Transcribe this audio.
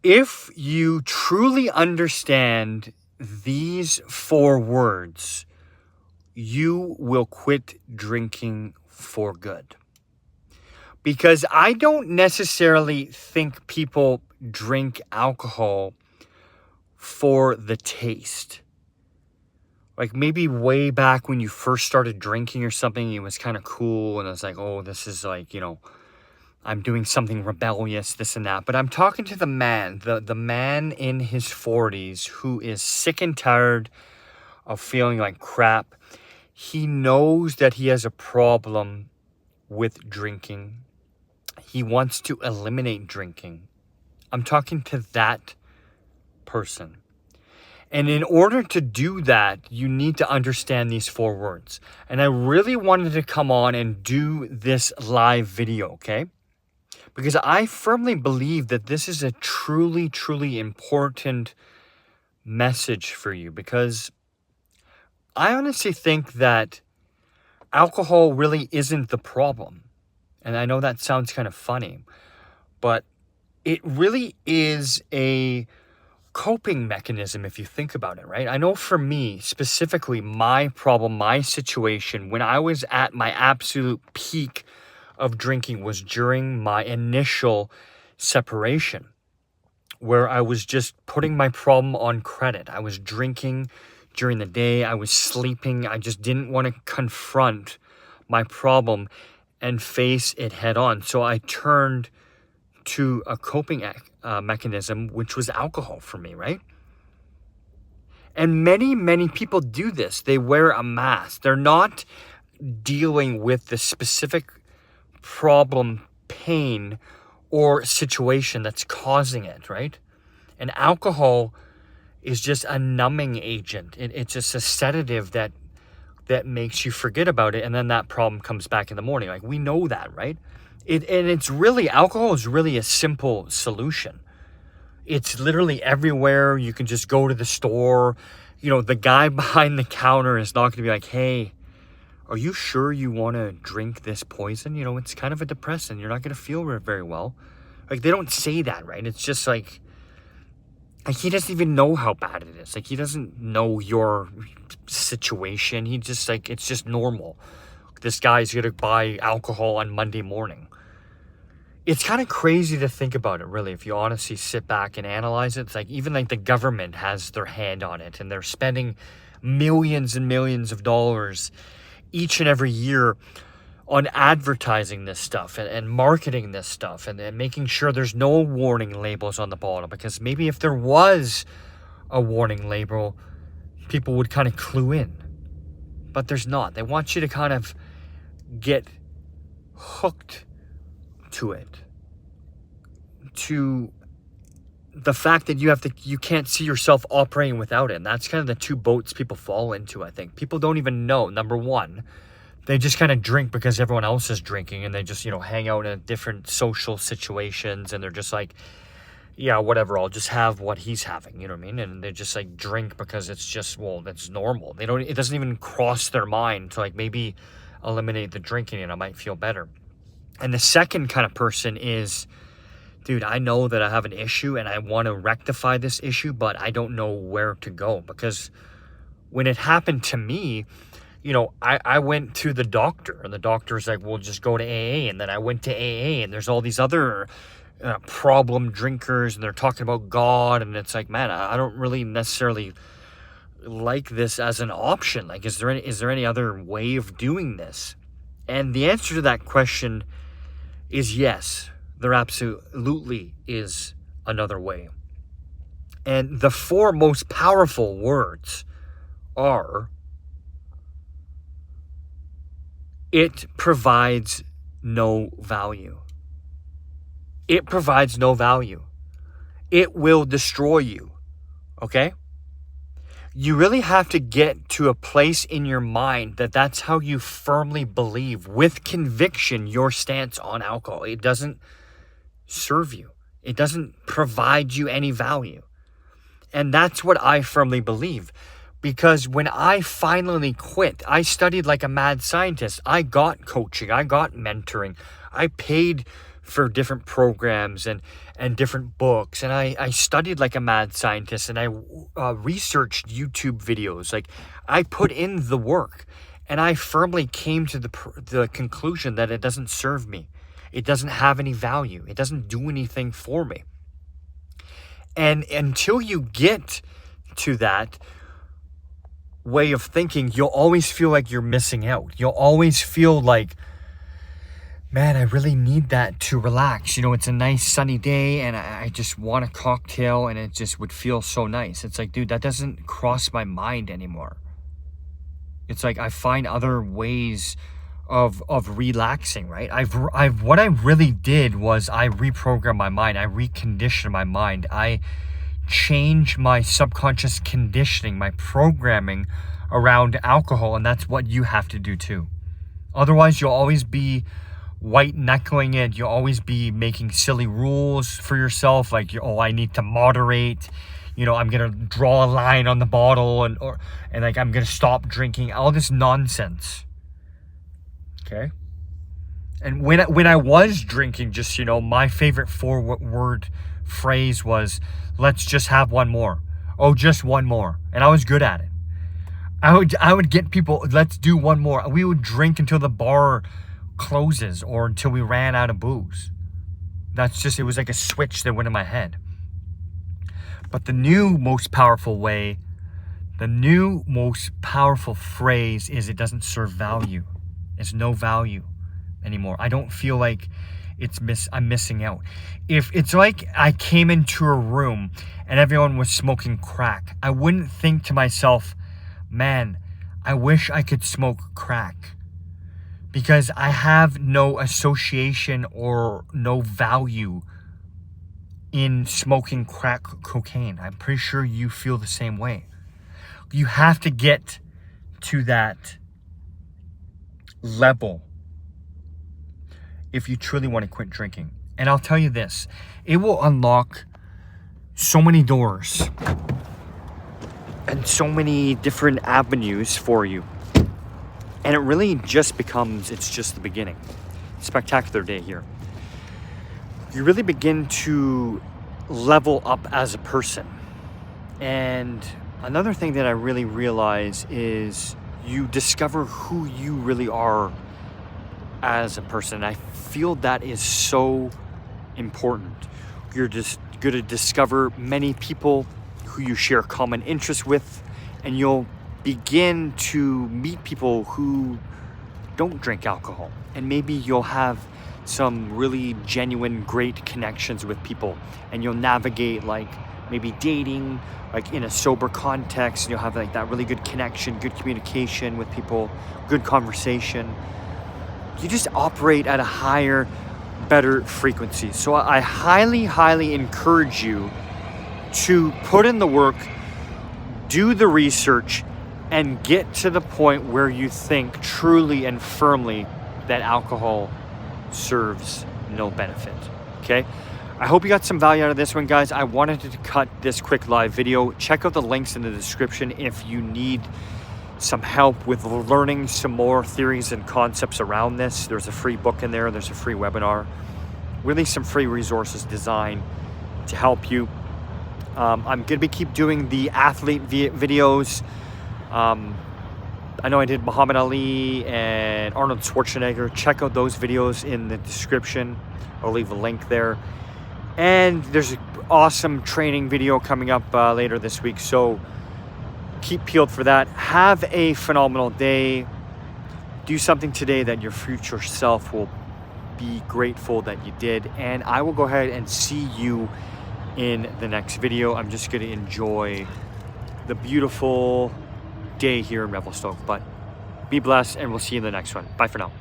If you truly understand these 4 words, you will quit drinking for good. Because I don't necessarily think people drink alcohol for the taste. Like maybe way back when you first started drinking or something, it was kind of cool and it was like, oh, this is like, I'm doing something rebellious, this and that. But I'm talking to the man, the man in his 40s who is sick and tired of feeling like crap. He knows that he has a problem with drinking. He wants to eliminate drinking. I'm talking to that person. And in order to do that, you need to understand these 4 words. And I really wanted to come on and do this live video, okay? Because I firmly believe that this is a truly, truly important message for you. Because I honestly think that alcohol really isn't the problem. And I know that sounds kind of funny, but it really is a coping mechanism if you think about it, right? I know for me, specifically, my problem, my situation, when I was at my absolute peak of drinking was during my initial separation, where I was just putting my problem on credit. I was drinking during the day, I was sleeping, I just didn't want to confront my problem and face it head on. So I turned to a coping mechanism, which was alcohol for me, right? And many, many people do this. They wear a mask. They're not dealing with the specific problem, pain, or situation that's causing it, right? And alcohol is just a numbing agent. It's just a sedative that makes you forget about it, and then that problem comes back in the morning. Like, we know that, right? Alcohol is really a simple solution. It's literally everywhere. You can just go to the store. The guy behind the counter is not going to be like, hey, are you sure you want to drink this poison? It's kind of a depressant. You're not going to feel very well. Like, they don't say that, right? It's just like he doesn't even know how bad it is. Like, he doesn't know your situation. He just it's just normal. This guy's going to buy alcohol on Monday morning. It's kind of crazy to think about it, really, if you honestly sit back and analyze it. It's like even like the government has their hand on it, and they're spending millions and millions of dollars each and every year on advertising this stuff and marketing this stuff and making sure there's no warning labels on the bottle, because maybe if there was a warning label, people would kind of clue in. But there's not. They want you to kind of get hooked to it, to the fact that you can't see yourself operating without it. And that's kind of the 2 boats people fall into, I think. People don't even know. Number one, they just kind of drink because everyone else is drinking, and they just, hang out in different social situations, and they're just like, yeah, whatever, I'll just have what he's having, you know what I mean? And they just like drink because it's just, well, that's normal. It doesn't even cross their mind to like maybe eliminate the drinking and I might feel better. And the second kind of person is, dude, I know that I have an issue and I want to rectify this issue, but I don't know where to go. Because when it happened to me, I went to the doctor, and the doctor's like, well, just go to AA. And then I went to AA, and there's all these other problem drinkers, and they're talking about God. And it's like, man, I don't really necessarily like this as an option. Like, is there any other way of doing this? And the answer to that question is yes. There absolutely is another way. And the 4 most powerful words are: it provides no value. It provides no value. It will destroy you. Okay? You really have to get to a place in your mind that that's how you firmly believe, with conviction, your stance on alcohol. It doesn't serve you. It doesn't provide you any value. And that's what I firmly believe. Because when I finally quit, I studied like a mad scientist. I got coaching. I got mentoring. I paid for different programs and different books. And I studied like a mad scientist, and I researched YouTube videos. Like, I put in the work, and I firmly came to the conclusion that it doesn't serve me. It doesn't have any value. It doesn't do anything for me. And until you get to that way of thinking, you'll always feel like you're missing out. You'll always feel like, man, I really need that to relax. You know, it's a nice sunny day and I just want a cocktail and it just would feel so nice. It's like, dude, that doesn't cross my mind anymore. It's like I find other ways of relaxing, right? What I really did was I reprogrammed my mind. I reconditioned my mind. I changed my subconscious conditioning, my programming around alcohol, and that's what you have to do too. Otherwise, you'll always be white knuckling it. You'll always be making silly rules for yourself, like, oh, I need to moderate. You know, I'm gonna draw a line on the bottle, and like I'm gonna stop drinking. All this nonsense. Okay. And when I was drinking, just, you know, my favorite 4-word phrase was, let's just have one more. Oh, just one more. And I was good at it. I would get people, let's do one more. We would drink until the bar closes or until we ran out of booze. That's just, it was like a switch that went in my head. But the new most powerful way, the new most powerful phrase is, it doesn't serve value. It's no value anymore. I don't feel like I'm missing out. If it's like I came into a room and everyone was smoking crack, I wouldn't think to myself, man, I wish I could smoke crack, because I have no association or no value in smoking crack cocaine. I'm pretty sure you feel the same way. You have to get to that level if you truly want to quit drinking. And I'll tell you this, it will unlock so many doors and so many different avenues for you. And it really just becomes, it's just the beginning. Spectacular day here. You really begin to level up as a person. And another thing that I really realize is you discover who you really are as a person. I feel that is so important. You're just going to discover many people who you share common interests with, and you'll begin to meet people who don't drink alcohol. And maybe you'll have some really genuine, great connections with people, and you'll navigate like maybe dating, like in a sober context, and you'll have like that really good connection, good communication with people, good conversation. You just operate at a higher, better frequency. So I highly, highly encourage you to put in the work, do the research, and get to the point where you think truly and firmly that alcohol serves no benefit. Okay? I hope you got some value out of this one, guys. I wanted to cut this quick live video. Check out the links in the description if you need some help with learning some more theories and concepts around this. There's a free book in there. There's a free webinar. Really some free resources designed to help you. I'm going to keep doing the athlete videos. I know I did Muhammad Ali and Arnold Schwarzenegger. Check out those videos in the description. I'll leave a link there. And there's an awesome training video coming up later this week. So keep peeled for that. Have a phenomenal day. Do something today that your future self will be grateful that you did. And I will go ahead and see you in the next video. I'm just going to enjoy the beautiful day here in Revelstoke. But be blessed, and we'll see you in the next one. Bye for now.